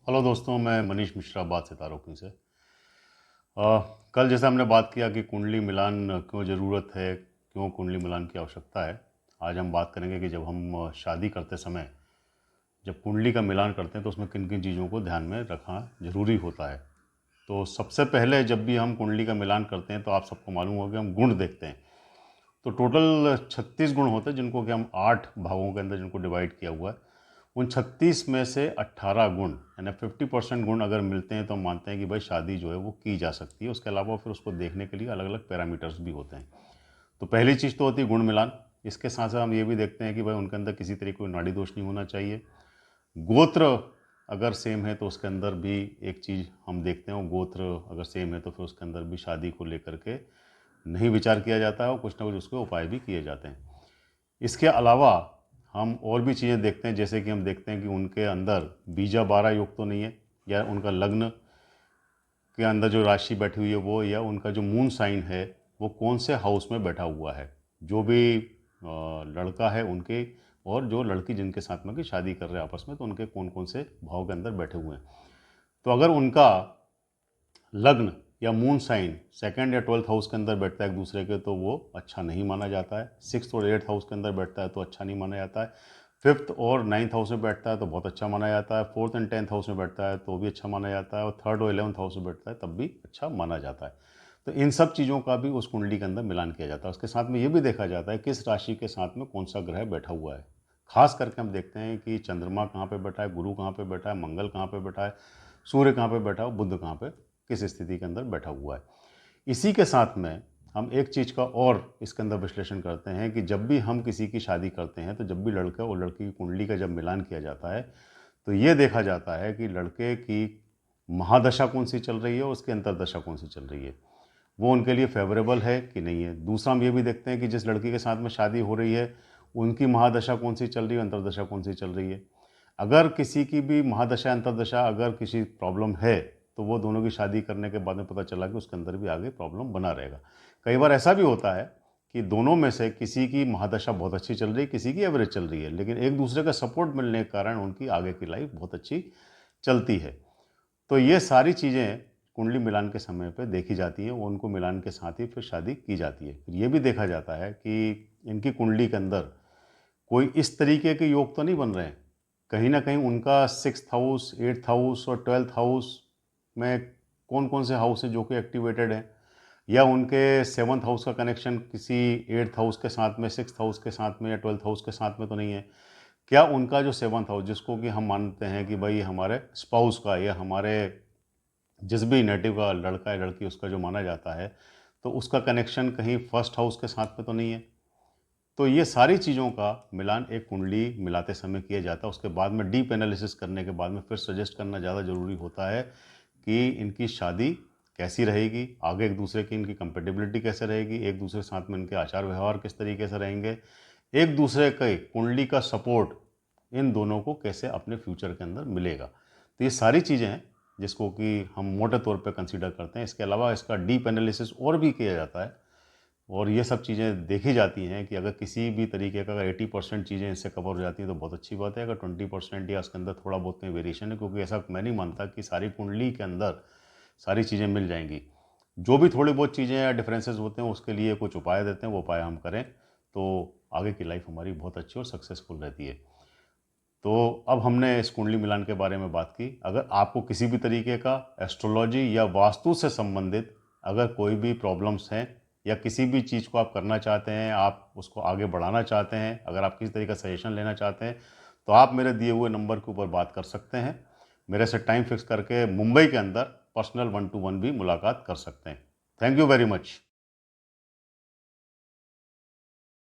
Hello दोस्तों, मैं मनीष मिश्रा बात सितारों से। कल जैसे हमने बात किया कि कुंडली मिलान क्यों ज़रूरत है, क्यों कुंडली मिलान की आवश्यकता है। आज हम बात करेंगे कि जब हम शादी करते समय जब कुंडली का मिलान करते हैं तो उसमें किन किन चीज़ों को ध्यान में रखना ज़रूरी होता है। तो सबसे पहले जब भी हम कुंडली का मिलान करते हैं तो आप सबको मालूम होगा कि हम गुण देखते हैं। तो टोटल 36 गुण होते हैं, जिनको कि हम 8 भागों के अंदर जिनको डिवाइड किया हुआ है। उन 36 में से 18 गुण यानी 50% गुण अगर मिलते हैं तो हम मानते हैं कि भाई शादी जो है वो की जा सकती है। उसके अलावा फिर उसको देखने के लिए अलग अलग पैरामीटर्स भी होते हैं। तो पहली चीज़ तो होती है गुण मिलान। इसके साथ साथ हम ये भी देखते हैं कि भाई उनके अंदर किसी तरीके कोई नाड़ी दोष नहीं होना चाहिए। गोत्र अगर सेम है तो उसके अंदर भी एक चीज़ हम देखते हैं, गोत्र अगर सेम है तो फिर उसके अंदर भी शादी को लेकर के नहीं विचार किया जाता है और कुछ ना कुछ उसके उपाय भी किए जाते हैं। इसके अलावा हम और भी चीज़ें देखते हैं, जैसे कि हम देखते हैं कि उनके अंदर बीजा 12 योग तो नहीं है, या उनका लग्न के अंदर जो राशि बैठी हुई है वो, या उनका जो मून साइन है वो कौन से हाउस में बैठा हुआ है। जो भी लड़का है उनके और जो लड़की जिनके साथ में की शादी कर रहे हैं आपस में, तो उनके कौन कौन से भाव के अंदर बैठे हुए हैं। तो अगर उनका लग्न या मून साइन सेकंड या 12th हाउस के अंदर बैठता है एक दूसरे के, तो वो अच्छा नहीं माना जाता है। 6th और 8th हाउस के अंदर बैठता है तो अच्छा नहीं माना जाता है। 5th और 9th हाउस में बैठता है तो बहुत अच्छा माना जाता है। 4th एंड 10th हाउस में बैठता है तो भी अच्छा माना जाता है, और 3rd और 11th हाउस में बैठता है तब भी अच्छा माना जाता है। तो इन सब चीज़ों का भी उस कुंडली के अंदर मिलान किया जाता है। उसके साथ में ये भी देखा जाता है किस राशि के साथ में कौन सा ग्रह बैठा हुआ है। खास करके हम देखते हैं कि चंद्रमा कहाँ पे बैठा है, गुरु कहाँ पे बैठा है, मंगल कहाँ पे बैठा है, सूर्य कहाँ पे बैठा है, बुध कहाँ पे किस स्थिति के अंदर बैठा हुआ है। इसी के साथ में हम एक चीज़ का और इसके अंदर विश्लेषण करते हैं कि जब भी हम किसी की शादी करते हैं तो जब भी लड़का और लड़की की कुंडली का जब मिलान किया जाता है तो ये देखा जाता है कि लड़के की महादशा कौन सी चल रही है और उसकी अंतर्दशा कौन सी चल रही है, वो उनके लिए फेवरेबल है कि नहीं है। दूसरा हम ये भी देखते हैं कि जिस लड़की के साथ में शादी हो रही है उनकी महादशा कौन सी चल रही है, अंतर्दशा कौन सी चल रही है। अगर किसी की भी महादशा अंतर्दशा अगर किसी प्रॉब्लम है तो वो दोनों की शादी करने के बाद में पता चला कि उसके अंदर भी आगे प्रॉब्लम बना रहेगा। कई बार ऐसा भी होता है कि दोनों में से किसी की महादशा बहुत अच्छी चल रही है, किसी की एवरेज चल रही है, लेकिन एक दूसरे का सपोर्ट मिलने के कारण उनकी आगे की लाइफ बहुत अच्छी चलती है। तो ये सारी चीज़ें कुंडली मिलान के समय पे देखी जाती हैं, उनको मिलान के साथ ही फिर शादी की जाती है। फिर ये भी देखा जाता है कि इनकी कुंडली के अंदर कोई इस तरीके के योग तो नहीं बन रहे हैं। कहीं न कहीं उनका 6th हाउस, 8th हाउस और 12th हाउस में कौन-कौन से हाउस हैं जो कि एक्टिवेटेड हैं, या उनके 7th हाउस का कनेक्शन किसी 8th हाउस के साथ में, 6th हाउस के साथ में या 12th हाउस के साथ में तो नहीं है। क्या उनका जो 7th हाउस जिसको कि हम मानते हैं कि भाई हमारे स्पाउस का या हमारे जिस भी नेटिव का लड़का या लड़की उसका जो माना जाता है, तो उसका कनेक्शन कहीं 1st हाउस के साथ में तो नहीं है। तो ये सारी चीज़ों का मिलान एक कुंडली मिलाते समय किया जाता है। उसके बाद में डीप एनालिसिस करने के बाद में फिर सजेस्ट करना ज़्यादा ज़रूरी होता है कि इनकी शादी कैसी रहेगी, आगे एक दूसरे की इनकी कंपेटिबिलिटी कैसे रहेगी, एक दूसरे के साथ में इनके आचार व्यवहार किस तरीके से रहेंगे, एक दूसरे के कुंडली का सपोर्ट इन दोनों को कैसे अपने फ्यूचर के अंदर मिलेगा। तो ये सारी चीज़ें हैं जिसको कि हम मोटे तौर पे कंसीडर करते हैं। इसके अलावा इसका डीप एनालिसिस और भी किया जाता है, और ये सब चीज़ें देखी जाती हैं कि अगर किसी भी तरीके का अगर 80% चीज़ें इससे कवर हो जाती हैं तो बहुत अच्छी बात है। अगर 20% या उसके अंदर थोड़ा बहुत कहीं वेरिएशन है, क्योंकि ऐसा मैं नहीं मानता कि सारी कुंडली के अंदर सारी चीज़ें मिल जाएंगी। जो भी थोड़ी बहुत चीज़ें या डिफरेंसेस होते हैं उसके लिए कुछ उपाय देते हैं, वो उपाय हम करें तो आगे की लाइफ हमारी बहुत अच्छी और सक्सेसफुल रहती है। तो अब हमने इस कुंडली मिलान के बारे में बात की। अगर आपको किसी भी तरीके का एस्ट्रोलॉजी या वास्तु से संबंधित अगर कोई भी प्रॉब्लम्स हैं, या किसी भी चीज़ को आप करना चाहते हैं, आप उसको आगे बढ़ाना चाहते हैं, अगर आप किसी तरीके का सजेशन लेना चाहते हैं, तो आप मेरे दिए हुए नंबर के ऊपर बात कर सकते हैं। मेरे से टाइम फिक्स करके मुंबई के अंदर पर्सनल 1 to 1 भी मुलाकात कर सकते हैं। Thank you very much.